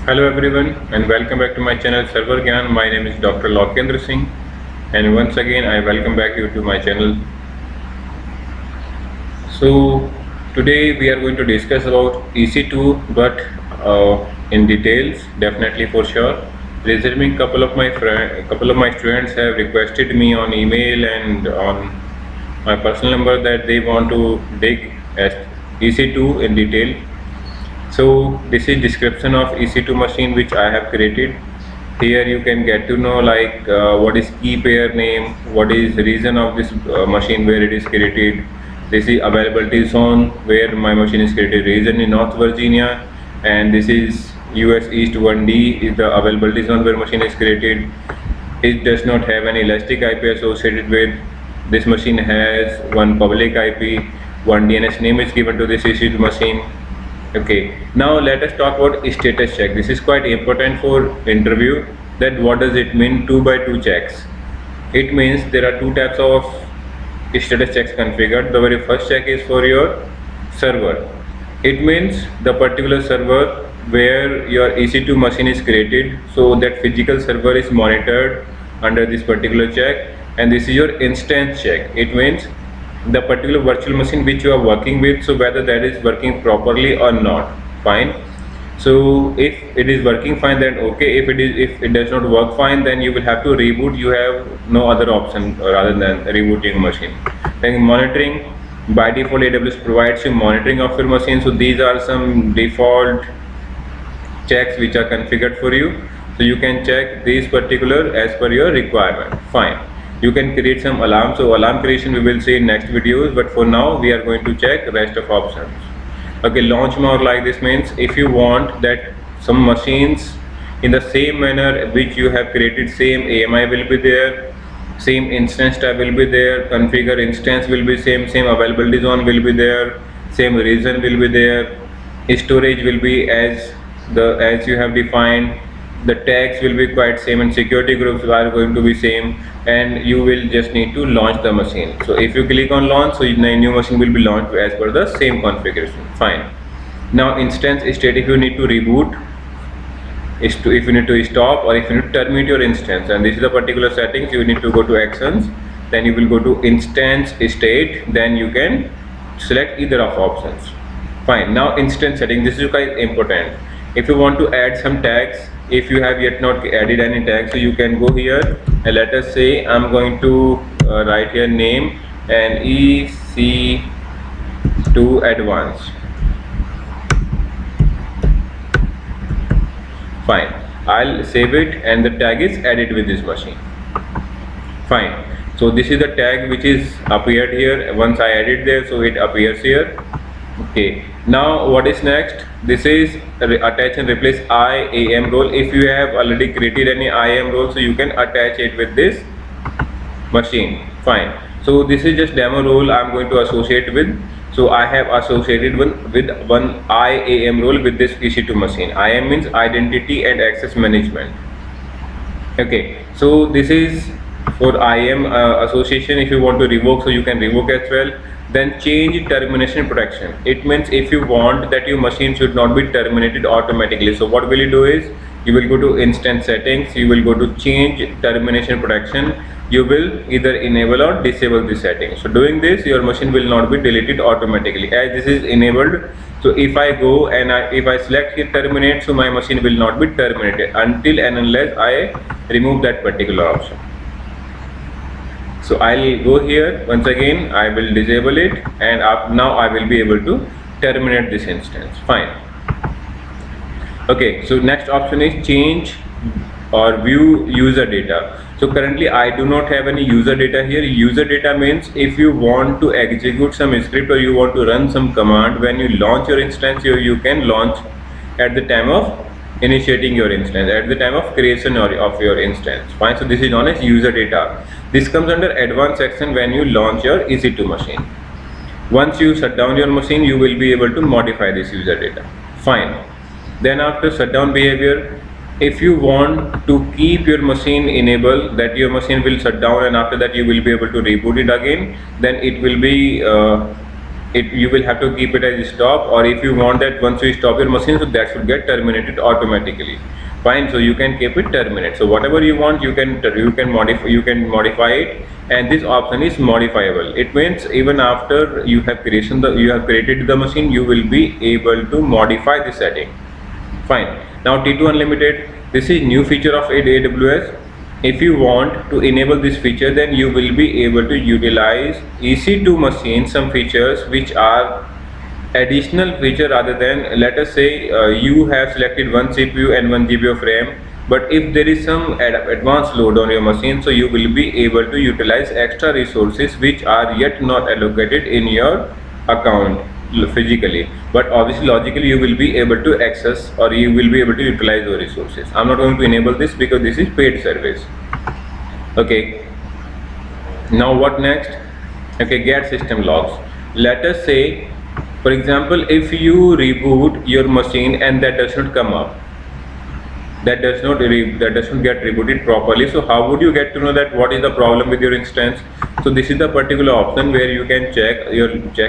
Hello everyone and welcome back to my channel ServerGyan. My name is Dr. Lokendra Singh and once again I welcome back you to my channel. So today we are going to discuss about EC2 but in details, definitely for sure. Resuming couple of my students have requested me on email and on my personal number that they want to dig as EC2 in detail. So this is description of EC2 machine which I have created. Here you can get to know like what is key pair name, what is region of this machine where it is created. This is availability zone where my machine is created, region in North Virginia, and this is US East 1D is the availability zone where machine is created. It does not have any elastic IP associated with. This machine has one public IP, one DNS name is given to this EC2 machine. Okay, now let us talk about status check. This is quite important for interview. That what does it mean 2x2 checks? It means there are two types of status checks configured. The very first check is for your server. It means the particular server where your EC2 machine is created, so that physical server is monitored under this particular check, and this is your instance check. It means the particular virtual machine which you are working with, so whether that is working properly or not. Fine. So if it is working fine, then okay. If it does not work fine, then you will have to reboot. You have no other option rather than rebooting machine. Then monitoring, by default AWS provides you monitoring of your machine. So these are some default checks which are configured for you, so you can check these particular as per your requirement. Fine. You can create some alarm. So alarm creation we will see in next videos, but for now we are going to check rest of options. Okay, launch mode like this means if you want that some machines in the same manner which you have created, same AMI will be there, same instance type will be there, configure instance will be same availability zone will be there, same region will be there, storage will be as you have defined, the tags will be quite same, and security groups are going to be same, and you will just need to launch the machine. So if you click on launch, so the new machine will be launched as per the same configuration. Fine. Now instance state, if you need to reboot, if you need to stop, or if you need to terminate your instance, and this is the particular settings, you need to go to actions, then you will go to instance state, then you can select either of options. Fine. Now instance setting, this is quite important. If you want to add some tags, if you have yet not added any tags, so you can go here and let us say I'm going to write here name and EC2 advanced. Fine. I'll save it and the tag is added with this machine. Fine. So this is the tag which is appeared here. Once I added there, so it appears here. Okay, now what is next? This is attach and replace IAM role. If you have already created any IAM role, so you can attach it with this machine. Fine. So this is just demo role I'm going to associate with. So I have associated with one IAM role with this EC2 machine. IAM means identity and access management. Okay, so this is for IAM association. If you want to revoke, so you can revoke as well. Then change termination protection. It means if you want that your machine should not be terminated automatically, so what will you do is you will go to instance settings, you will go to change termination protection, you will either enable or disable this setting. So doing this, your machine will not be deleted automatically as this is enabled. So if I go and if I select here terminate, so my machine will not be terminated until and unless I remove that particular option. So I'll go here once again, I will disable it, and now I will be able to terminate this instance. Fine. Okay, so next option is change or view user data. So currently I do not have any user data here. User data means if you want to execute some script or you want to run some command, when you launch your instance, you can launch at the time of initiating your instance, at the time of creation of your instance. Fine. So this is known as user data. This comes under advanced section when you launch your EC2 machine. Once you shut down your machine, you will be able to modify this user data. Fine. Then after shutdown behavior, if you want to keep your machine enabled, that your machine will shut down and after that you will be able to reboot it again, then it will be you will have to keep it as stop, or if you want that once you stop your machine, so that should get terminated automatically. Fine, so you can keep it terminate. So whatever you want, you can modify it, and this option is modifiable. It means even after you have created the machine, you will be able to modify the setting. Fine. Now T2 unlimited, this is new feature of AWS. If you want to enable this feature, then you will be able to utilize EC2 machine some features which are additional feature, rather than, let us say you have selected one CPU and 1 GB of RAM, but if there is some advanced load on your machine, so you will be able to utilize extra resources which are yet not allocated in your account physically, but obviously logically you will be able to access, or you will be able to utilize those resources. I'm not going to enable this because this is paid service. Okay, now what next? Okay, get system logs. Let us say, for example, if you reboot your machine and that does not come up, that does not get rebooted properly, so how would you get to know that what is the problem with your instance? So this is the particular option where you can check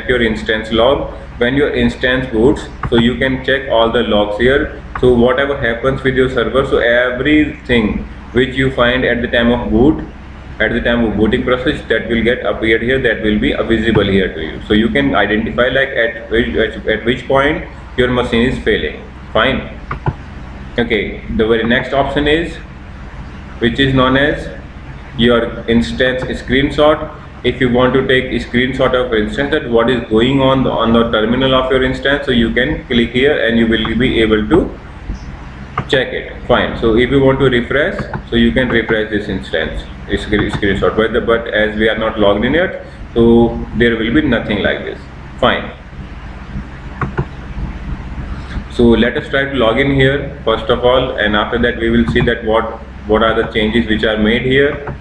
your instance log when your instance boots. So you can check all the logs here. So whatever happens with your server, so everything which you find at the time of boot, at the time of booting process, that will get appeared here, that will be visible here to you. So you can identify like at which point your machine is failing. Fine. Okay, the very next option is, which is known as your instance screenshot. If you want to take a screenshot of your instance, that what is going on the terminal of your instance, so you can click here and you will be able to check it. Fine. So if you want to refresh, so you can refresh this instance screenshot, but as we are not logged in yet, so there will be nothing like this. Fine. So let us try to log in here first of all, and after that we will see that what are the changes which are made here.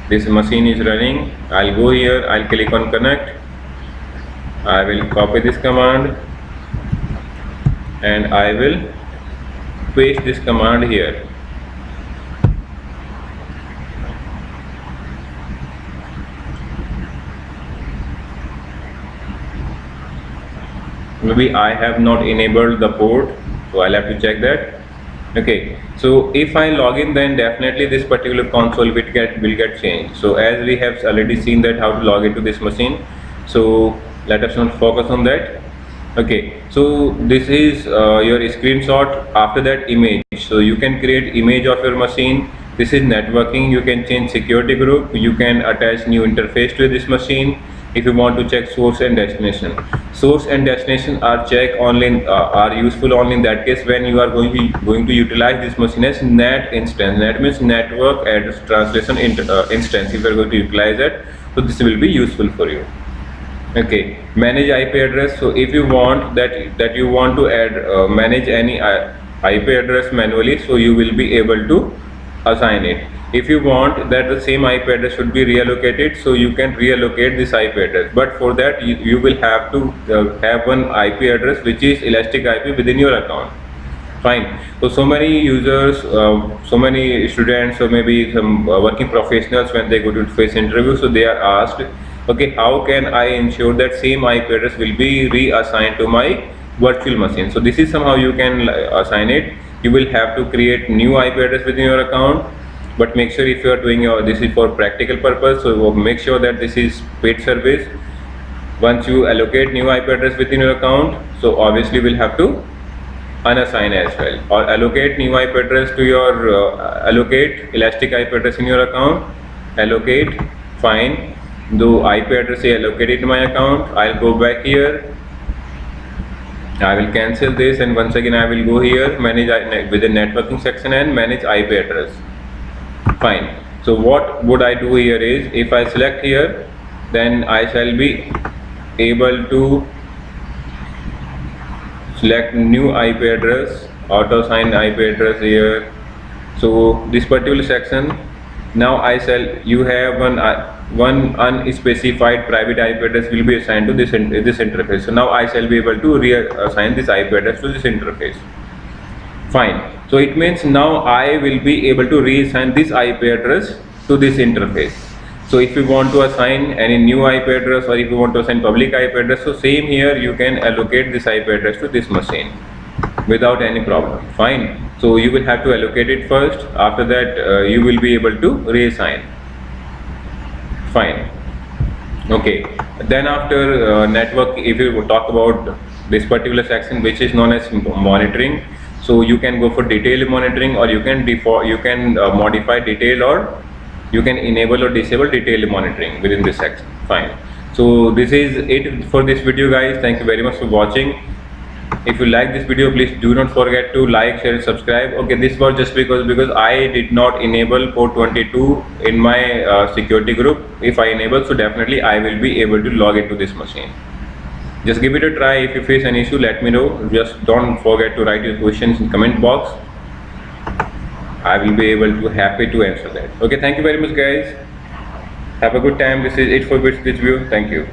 This machine is running. I'll go here, I'll click on connect. I will copy this command and I will paste this command here. Maybe I have not enabled the port, so I'll have to check that. Okay, so if I log in, then definitely this particular console will get changed. So as we have already seen that how to log into this machine, so let us not focus on that. Okay, so this is your screenshot. After that, image. So you can create image of your machine. This is networking. You can change security group. You can attach new interface to this machine. If you want to check source and destination, source and destination are are useful only in that case when you are going to utilize this machine as NAT instance. NAT means network address translation instance. If you are going to utilize that, so this will be useful for you. Okay, manage IP address. So if you want that you want to add manage any IP address manually, so you will be able to assign it. If you want that the same IP address should be reallocated, so you can reallocate this IP address, but for that you will have to have one IP address which is elastic IP within your account. Fine. So many users, so many students, or maybe some working professionals, when they go to face interview, so they are asked, okay, how can I ensure that same IP address will be reassigned to my virtual machine? So this is somehow you can assign it. You will have to create new IP address within your account, but make sure if you are doing this is for practical purpose, so make sure that this is paid service. Once you allocate new IP address within your account, so obviously we'll have to unassign as well, or allocate new IP address to your allocate elastic IP address in your account. Allocate. Fine. The IP address is allocated in my account. I'll go back here. I will cancel this, and once again I will go here, manage with the networking section and manage IP address. Fine. So what would I do here is, if I select here, then I shall be able to select new IP address, auto assign IP address here. So this particular section, now you have one unspecified private IP address will be assigned to this interface. So now I shall be able to reassign this IP address to this interface. Fine. So it means now I will be able to reassign this IP address to this interface. So if you want to assign any new IP address, or if you want to assign public IP address, so same here, you can allocate this IP address to this machine without any problem. Fine. So you will have to allocate it first. After that, you will be able to reassign. Fine. Okay. Then after network, if you talk about this particular section, which is known as monitoring, so you can go for detailed monitoring, or you can modify detailed, or you can enable or disable detailed monitoring within this section. Fine. So this is it for this video, guys. Thank you very much for watching. If you like this video, please do not forget to like, share, subscribe. Okay, this was just because I did not enable port 22 in my security group. If I enable, so definitely I will be able to log into this machine. Just give it a try. If you face an issue, let me know. Just don't forget to write your questions in comment box. I will be happy to answer that. Okay, thank you very much, guys. Have a good time. This is it for this video. Thank you.